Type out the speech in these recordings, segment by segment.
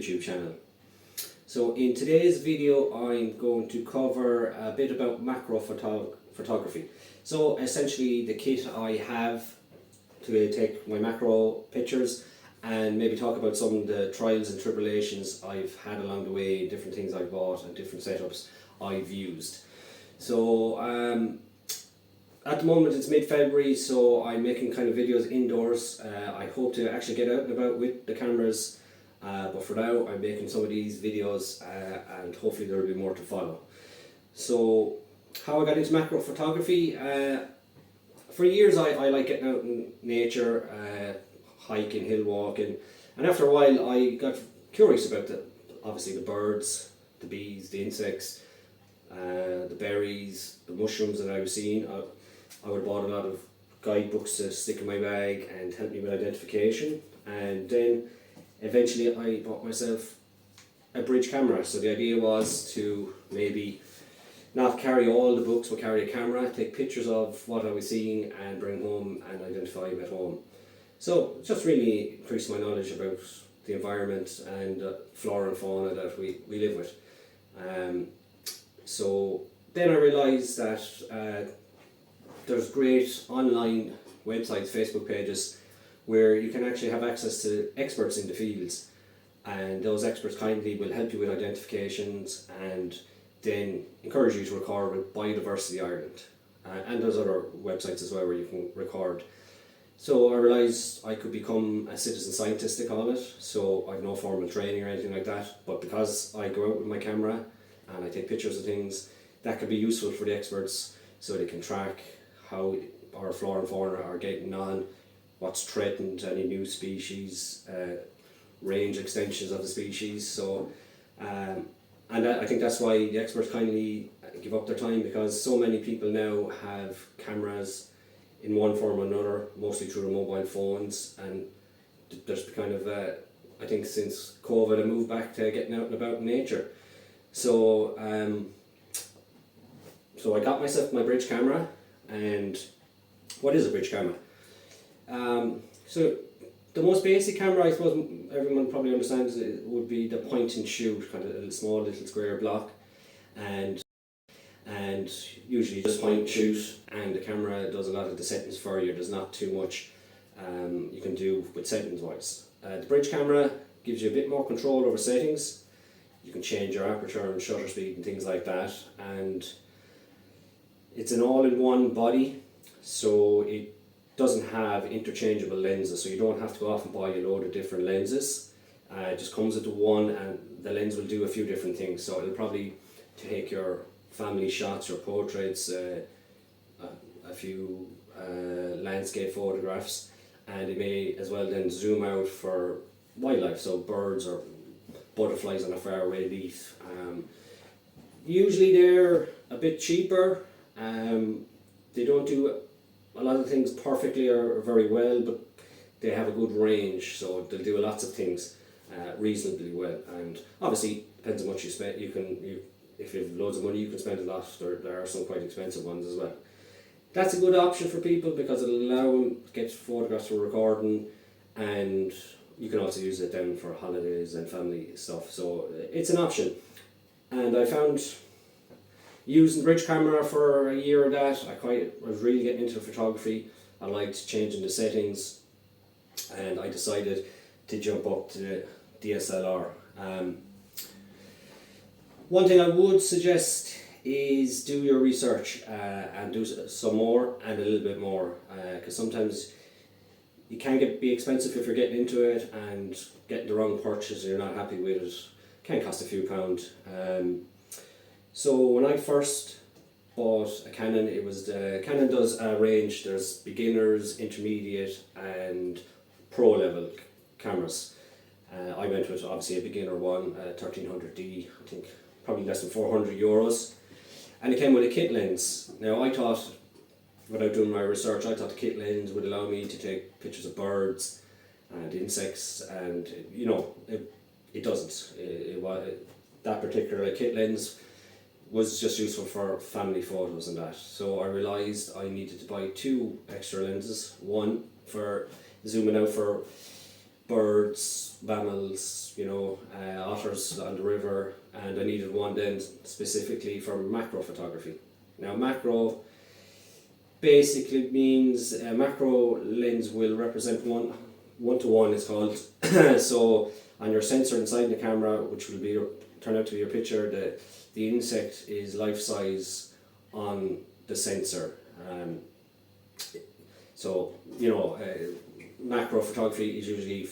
YouTube channel. So in today's video I'm going to cover a bit about macro photography. So essentially the kit I have to take my macro pictures, and maybe talk about some of the trials and tribulations I've had along the way, different things I've bought and different setups I've used. So at the moment it's mid-February, so I'm making kind of videos indoors. I hope to actually get out and about with the cameras, but for now I'm making some of these videos and hopefully there will be more to follow. So how I got into macro photography, for years I like getting out in nature, hiking, hill walking, and after a while I got curious about obviously the birds, the bees, the insects, the berries, the mushrooms that I was seeing. I would have bought a lot of guidebooks to stick in my bag and help me with identification, and then eventually I bought myself a bridge camera. So the idea was to maybe not carry all the books but carry a camera, take pictures of what I was seeing and bring home and identify them at home. So just really increased my knowledge about the environment and flora and fauna that we live with. So then I realised that there's great online websites, Facebook pages, where you can actually have access to experts in the fields, and those experts kindly will help you with identifications and then encourage you to record with Biodiversity Ireland. And there's other websites as well where you can record. So I realised I could become a citizen scientist, they call it. So I've no formal training or anything like that, but because I go out with my camera and I take pictures of things, that could be useful for the experts so they can track how our flora and fauna are getting on, what's threatened, any new species, range extensions of the species. So, and I think that's why the experts kindly give up their time, because so many people now have cameras in one form or another, mostly through their mobile phones, and there's kind of, I think since COVID, a move back to getting out and about in nature. So, so I got myself my bridge camera. And what is a bridge camera? So the most basic camera, I suppose everyone probably understands, it would be the point and shoot, kind of a small little square block, and usually just point and shoot, and the camera does a lot of the settings for you. There's not too much you can do with settings wise. The bridge camera gives you a bit more control over settings. You can change your aperture and shutter speed and things like that, and it's an all-in-one body, so it doesn't have interchangeable lenses, so you don't have to go off and buy a load of different lenses. It just comes with the one, and the lens will do a few different things. So it'll probably take your family shots, your portraits, a few landscape photographs, and it may as well then zoom out for wildlife, so birds or butterflies on a faraway leaf. Usually they're a bit cheaper. They don't do a lot of things perfectly or very well, but they have a good range, so they'll do lots of things reasonably well. And obviously depends on what you spend. If you have loads of money, you can spend a lot. There are some quite expensive ones as well. That's a good option for people because it'll allow them to get photographs for recording, and you can also use it then for holidays and family stuff. So it's an option, and I found using the bridge camera for a year or that, I was really getting into photography. I liked changing the settings, and I decided to jump up to the DSLR. One thing I would suggest is do your research and do some more and a little bit more, because sometimes it can be expensive if you're getting into it, and getting the wrong purchase and you're not happy with it can cost a few pounds. So when I first bought a Canon, Canon does a range. There's beginners, intermediate and pro level cameras. I went with obviously a beginner one, 1300D, I think probably less than €400, and it came with a kit lens. Now I thought, without doing my research, I thought the kit lens would allow me to take pictures of birds and insects, and you know, it doesn't. That particular kit lens was just useful for family photos and that. So I realised I needed to buy two extra lenses, one for zooming out for birds, mammals, otters on the river, and I needed one then specifically for macro photography. Now macro basically means a macro lens will represent one to one, it's called. So on your sensor inside the camera, which will be turn out to be your picture, the insect is life size on the sensor. So macro photography is usually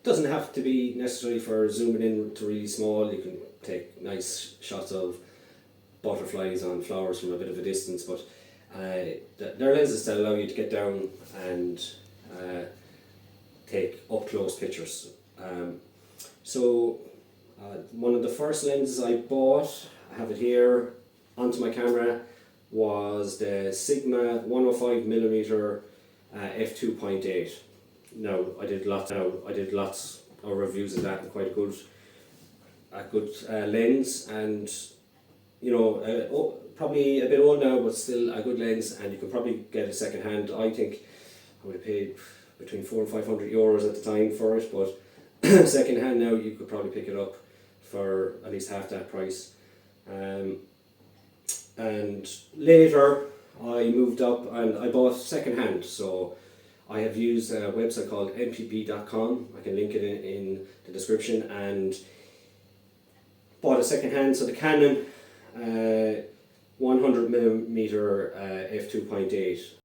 doesn't have to be necessarily for zooming in to really small. You can take nice shots of butterflies on flowers from a bit of a distance, but there are lenses that allow you to get down and take up close pictures. So one of the first lenses I bought, I have it here onto my camera, was the Sigma 105mm f2.8. Now I did lots of reviews of that, and quite a good lens, and probably a bit old now, but still a good lens, and you can probably get it second hand. I think I would have paid between €400 and €500 at the time for it, but second hand now you could probably pick it up for at least half that price. And later I moved up and I bought second hand. So I have used a website called mpp.com. I can link it in the description, and bought a second hand. So the Canon 100mm f2.8.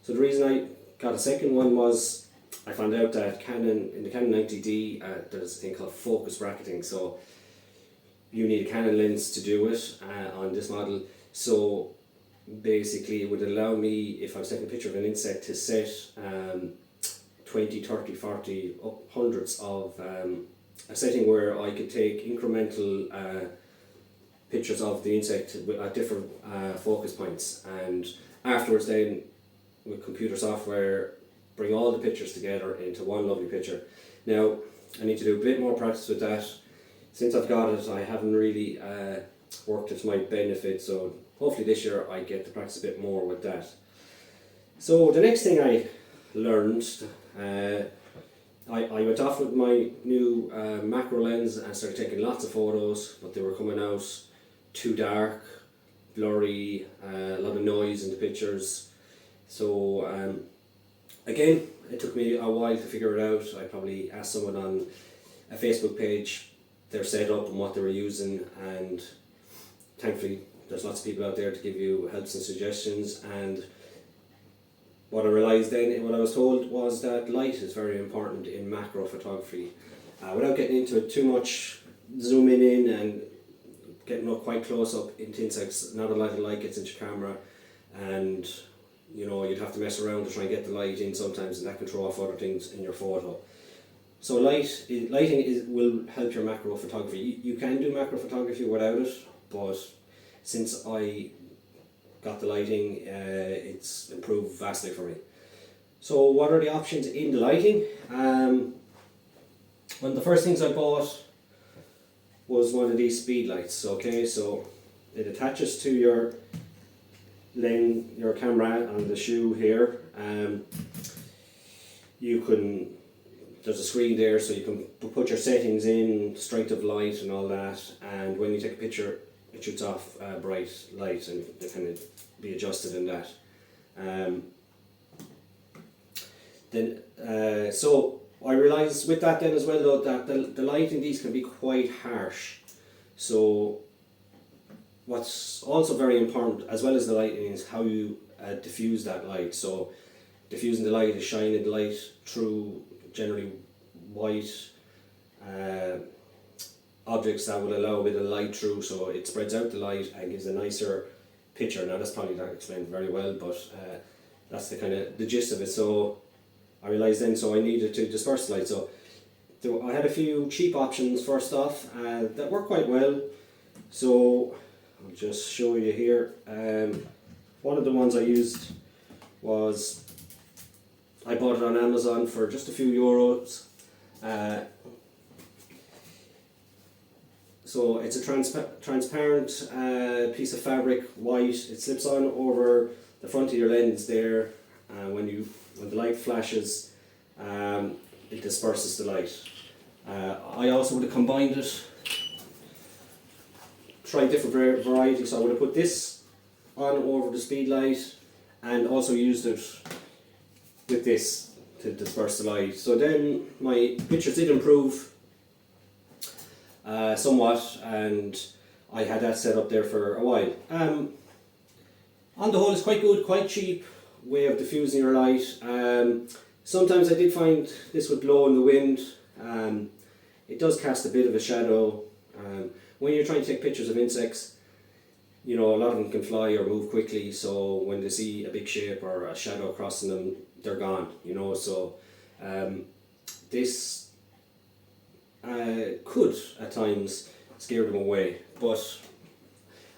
So the reason I got a second one was I found out that in the Canon 90D there's a thing called focus bracketing. So you need a Canon lens to do it on this model. So basically it would allow me, if I was taking a picture of an insect, to set 20, 30, 40, up hundreds of a setting where I could take incremental pictures of the insect at different focus points, and afterwards then with computer software bring all the pictures together into one lovely picture. Now I need to do a bit more practice with that. Since I've got it, I haven't really worked it to my benefit, so hopefully this year I get to practice a bit more with that. So the next thing I learned, I went off with my new macro lens and started taking lots of photos, but they were coming out too dark, blurry, a lot of noise in the pictures. So again, it took me a while to figure it out. I probably asked someone on a Facebook page their setup and what they were using, and thankfully there's lots of people out there to give you helps and suggestions. And what I realised then, and what I was told, was that light is very important in macro photography. Without getting into it too much, zooming in and getting up quite close up into insects, not a lot of light gets into your camera, and you'd have to mess around to try and get the light in sometimes, and that can throw off other things in your photo. So lighting will help your macro photography. You can do macro photography without it, but since I got the lighting, it's improved vastly for me. So what are the options in the lighting? One of the first things I bought was one of these speed lights. Okay, so it attaches to your camera on the shoe here. There's a screen there, so you can put your settings in, strength of light and all that, and when you take a picture it shoots off bright light, and it can be adjusted in that. So I realised with that then as well though that the light in these can be quite harsh. So what's also very important, as well as the lighting, is how you diffuse that light. So diffusing the light is shining the light through generally white objects that will allow a bit of light through, so it spreads out the light and gives a nicer picture. Now that's probably not explained very well, but that's the gist of it. So I realised then, so I needed to disperse the light. So I had a few cheap options first off that work quite well. So I'll just show you here. One of the ones I used was, I bought it on Amazon for just a few euros. So it's a transparent piece of fabric, white. It slips on over the front of your lens there, when the light flashes, it disperses the light. I also would have combined it, tried different varieties. So I would have put this on over the speed light and also used it with this to disperse the light. So then my pictures did improve somewhat, and I had that set up there for a while. On the whole, it's quite good, quite cheap way of diffusing your light. Sometimes I did find this would blow in the wind. It does cast a bit of a shadow. When you're trying to take pictures of insects, you know, a lot of them can fly or move quickly, so when they see a big shape or a shadow crossing them, they're gone, you know. So this could at times scare them away, but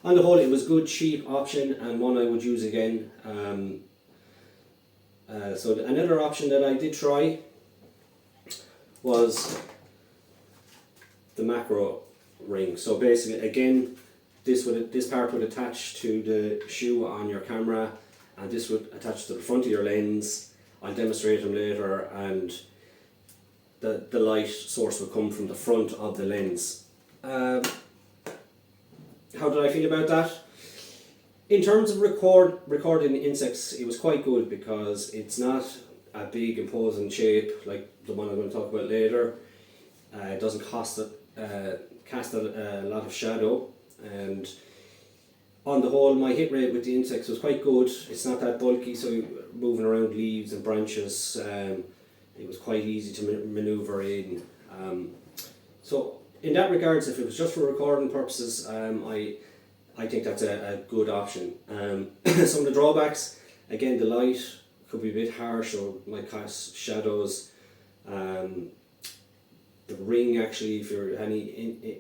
on the whole it was a good, cheap option and one I would use again. So another option that I did try was the macro ring. So basically, again, this part would attach to the shoe on your camera, and this would attach to the front of your lens. I'll demonstrate them later, and the light source would come from the front of the lens. How did I feel about that? In terms of recording insects, it was quite good because it's not a big imposing shape like the one I'm going to talk about later. It doesn't cast a lot of shadow, and on the whole my hit rate with the insects was quite good. It's not that bulky, so moving around leaves and branches, it was quite easy to manoeuvre in. So in that regards, if it was just for recording purposes, I think that's a good option. Some of the drawbacks, again, the light could be a bit harsh or might cast shadows. The ring, actually, if you're any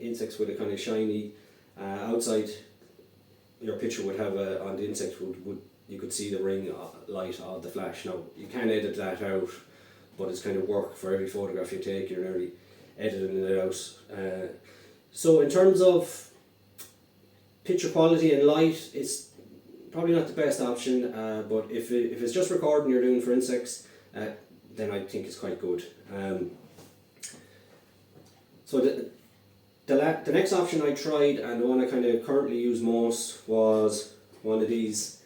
insects with a kind of shiny outside, your picture would have on the insect would you could see the ring light of the flash. Now you can edit that out, but it's kind of work for every photograph you take. You're nearly editing it out. So in terms of picture quality and light, it's probably not the best option. But if it's just recording you're doing for insects, then I think it's quite good. So the next option I tried, and the one I kind of currently use most, was one of these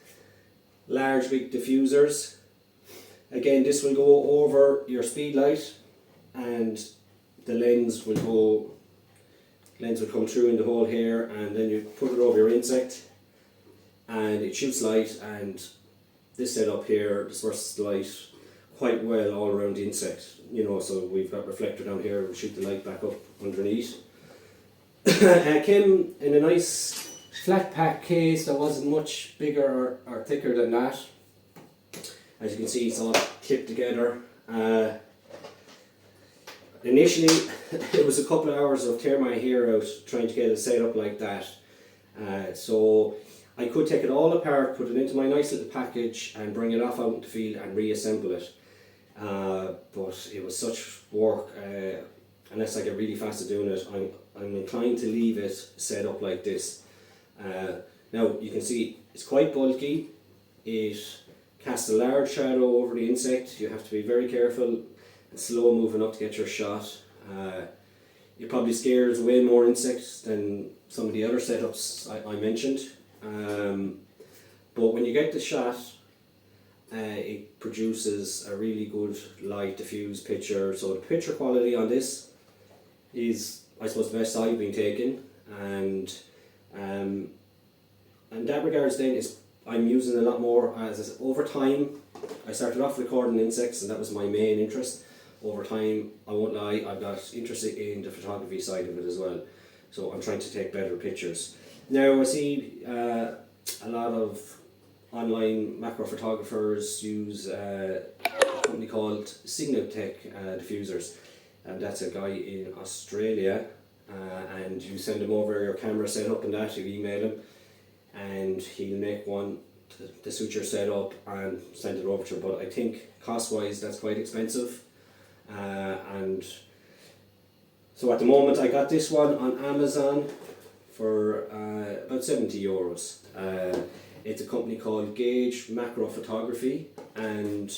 large big diffusers. Again, this will go over your speed light, and the lens will come through in the hole here, and then you put it over your insect and it shoots light, and this setup here disperses the light quite well all around the insect, you know. So we've got reflector down here, we'll shoot the light back up underneath. It came in a nice flat pack case that wasn't much bigger or thicker than that. As you can see, it's all clipped together. Initially it was a couple of hours of tear my hair out trying to get it set up like that. So I could take it all apart, put it into my nice little package and bring it off out in the field and reassemble it. But it was such work, unless I get really fast at doing it, I'm inclined to leave it set up like this. Now you can see it's quite bulky, it casts a large shadow over the insect. You have to be very careful and slow moving up to get your shot. It probably scares way more insects than some of the other setups I mentioned. But when you get the shot, it produces a really good light diffused picture. So the picture quality on this is, I suppose, the best I've been taking, and in that regards then I'm using a lot more. As over time, I started off recording insects and that was my main interest. Over time, I won't lie, I got interested in the photography side of it as well. So I'm trying to take better pictures. Now I see a lot of online macro photographers use a company called Signatech diffusers, and that's a guy in Australia, and you send him over your camera setup and that, you email him and he'll make one to suit your setup and send it over to you. But I think cost wise that's quite expensive, and so at the moment I got this one on Amazon for about €70. It's a company called Gauge Macro Photography, and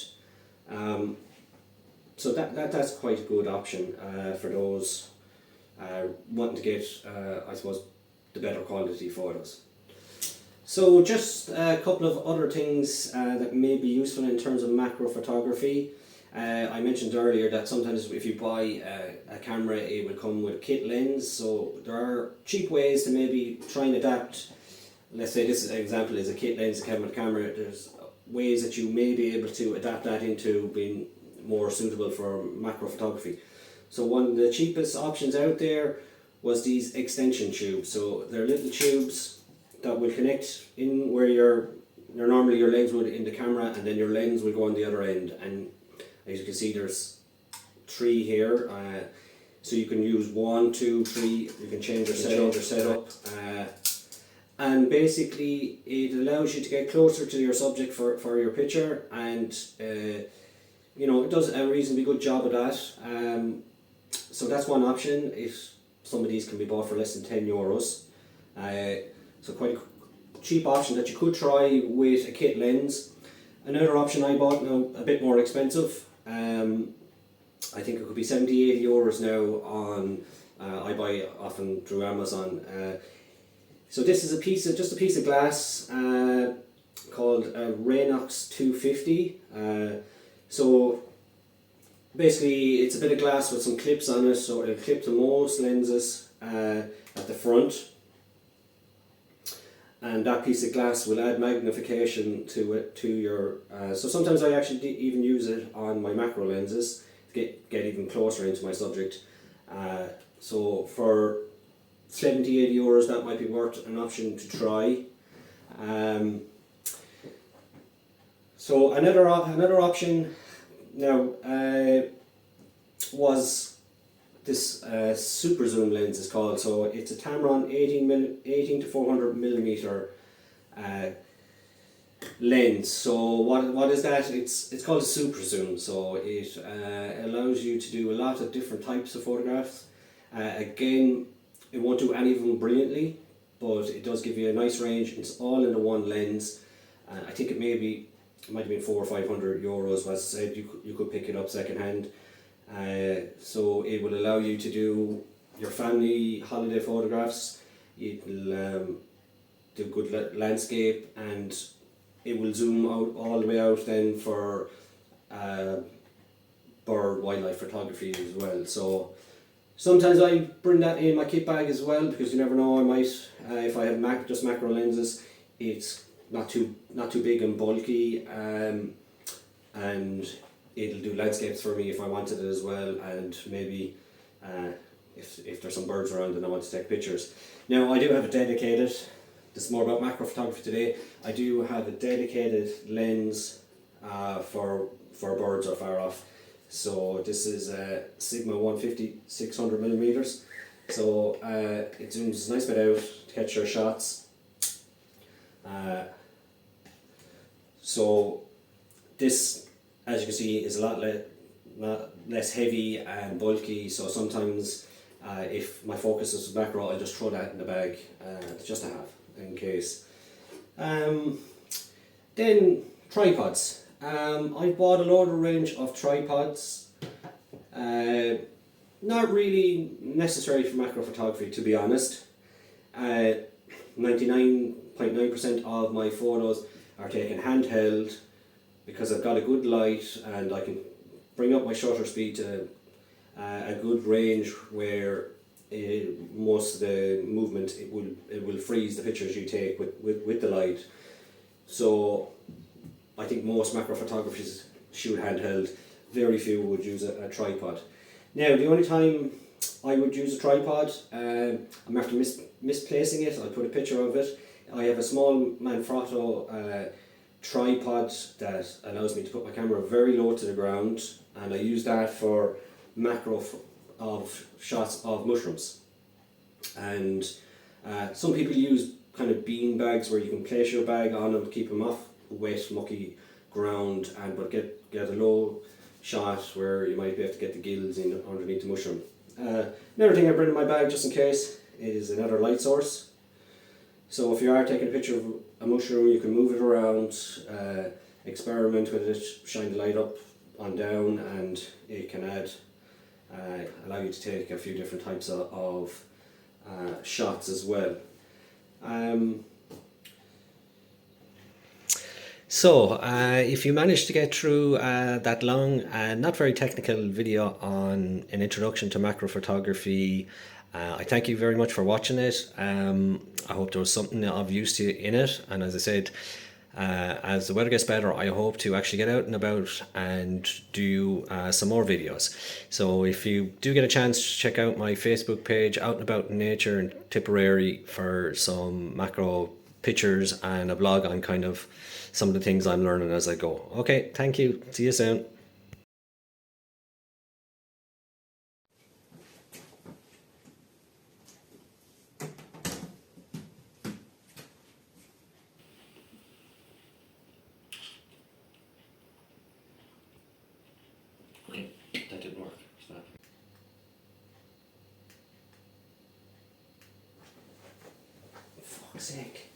so that's quite a good option for those wanting to get, I suppose, the better quality photos. So just a couple of other things that may be useful in terms of macro photography. I mentioned earlier that sometimes if you buy a camera, it will come with a kit lens, so there are cheap ways to maybe try and adapt. Let's say this example is a kit lens that came with a camera. There's ways that you may be able to adapt that into being more suitable for macro photography. So one of the cheapest options out there was these extension tubes. So they're little tubes that will connect in where normally your lens would in the camera, and then your lens will go on the other end. And as you can see, there's 3 here. So you can use 1, 2, 3. You can change your setup. And basically it allows you to get closer to your subject for your picture, and you know, it does a reasonably good job of that. So that's one option. Some of these can be bought for less than €10. So quite a cheap option that you could try with a kit lens. Another option I bought, now a bit more expensive. I think it could be €70-80 now on. I buy often through Amazon. So this is just a piece of glass called a Raynox 250. So basically it's a bit of glass with some clips on it, so it'll clip to most lenses at the front. And that piece of glass will add magnification to your. So sometimes I actually even use it on my macro lenses to get even closer into my subject. So for €70-80 that might be worth an option to try. So another option now was this super zoom lens is called. So it's a Tamron 18 to 400 millimeter lens. So what is that? It's called a super zoom. So it allows you to do a lot of different types of photographs. Again, it won't do any of them brilliantly, but it does give you a nice range. It's all in the one lens. I think it might have been €400 or €500. As I said, you could pick it up second hand. So it will allow you to do your family holiday photographs. It will do good landscape, and it will zoom out all the way out then for bird wildlife photography as well. So sometimes I bring that in my kit bag as well, because you never know, I might if I have just macro lenses, it's not too big and bulky, and it'll do landscapes for me if I wanted it as well, and maybe if there's some birds around and I want to take pictures. Now I do have a dedicated, this is more about macro photography today, I do have a dedicated lens for birds or far off. So this is a Sigma 150 600 millimeters. So it zooms a nice bit out to catch your shots. So this, as you can see, is a lot less heavy and bulky. So sometimes if my focus is macro, I'll just throw that in the bag just to have in case. Then tripods. I bought a loader range of tripods. Not really necessary for macro photography, to be honest. 99.9% of my photos are taken handheld because I've got a good light and I can bring up my shutter speed to a good range where most of the movement it will freeze the pictures you take with the light. So I think most macro photographers shoot handheld. Very few would use a tripod. Now the only time I would use a tripod, I'm after misplacing it. I'll put a picture of it. I have a small Manfrotto tripod that allows me to put my camera very low to the ground, and I use that for macro of shots of mushrooms. And some people use kind of bean bags where you can place your bag on them to keep them off wet, mucky ground, but get a low shot where you might be able to get the gills in underneath the mushroom. Another thing I bring in my bag just in case is another light source. So if you are taking a picture of a mushroom, you can move it around. experiment with it, shine the light up on down, and it can allow you to take a few different types of shots as well. So, if you managed to get through that long and not very technical video on an introduction to macro photography, I thank you very much for watching it. I hope there was something of use to you in it. And as I said, as the weather gets better, I hope to actually get out and about and do some more videos. So if you do get a chance, check out my Facebook page, Out and About in Nature in Tipperary, for some macro pictures and a blog on kind of some of the things I'm learning as I go. Okay, thank you. See you soon. Okay, that didn't work. For fuck's sake.